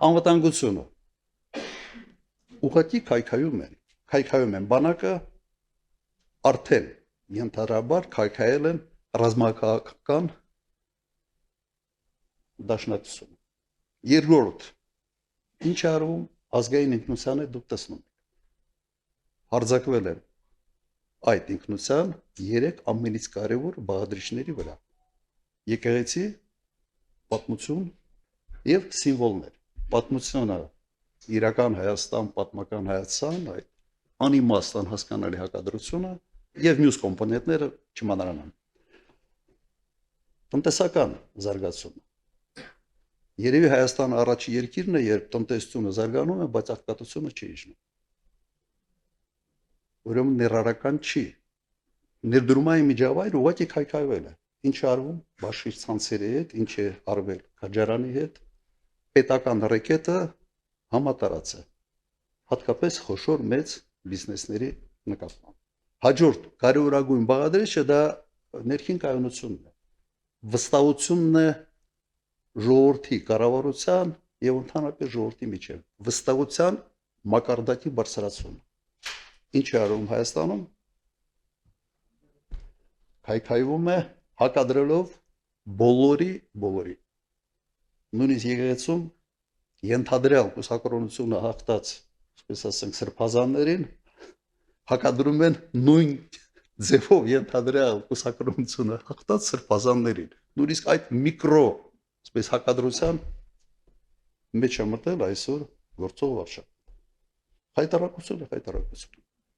Անվտանգությունը ուղղակի քայքայում են բանակը արդեն ենթադրաբար քայքայել են ռազմաքաղաքական դաշնակցությունը։ Երկրորդ, ինչ արվում ազգային ինքնությանը դուք տեսնում եք։ Հարձակվել են այդ ինքնության 3 ամենից կարևոր բաղադրիչների վրա։ Եկեղեցի, պատմություն եւ սիմվոլներ։ Պատմությունը իրական Հայաստան, պատմական Հայաստան, այդ անիմաստ անհասկանալի հակադրությունը եւ մյուս կոմպոնենտները չմանրանան։ Տնտեսական զարգացումը։ Երևի Հայաստանը առաջի երկիրն է, երբ տնտեսությունը զարգանում է, բայց աղքատությունը չի իջնում։ Ուրեմն ներառական չի։ Ներդրումային միջավայրը ուղղակի քայքայվել է։ Ինչ արվում Բաշխի ցանցերի հետ, ինչ է արվել Քաջարյանի հետ, պետական ռեկետը համատարած է, հատկապես խոշոր մեծ բիզնեսների նկատմամբ։ Հաջորդ կարևորագույն բաղադրիչը դա ներքին կայունությունն է, վստահությունն է ժողովրդի կառավարության եւ ընդհանրապես ժողովրդի միջեւ, վստահության մակարդակի բարձրացումը։ Ինչ է արվում Հայաստանում, քայքայվում է հակադրելով բոլորի, նույնիսկ եկեղեցում ենթադրյալ կուսակրոնությունը հաղթած, այսպես ասենք, սրբազաններին հակադրում են նույն ձևով ենթադրյալ կուսակրոնությունը հաղթած սրբազաններին։ Նույնիսկ այդ միկրո, այսպես հակադրության մեջ է մտել այսօր գործող վարչապետը։ Խայտարակություն է, խայտարակություն։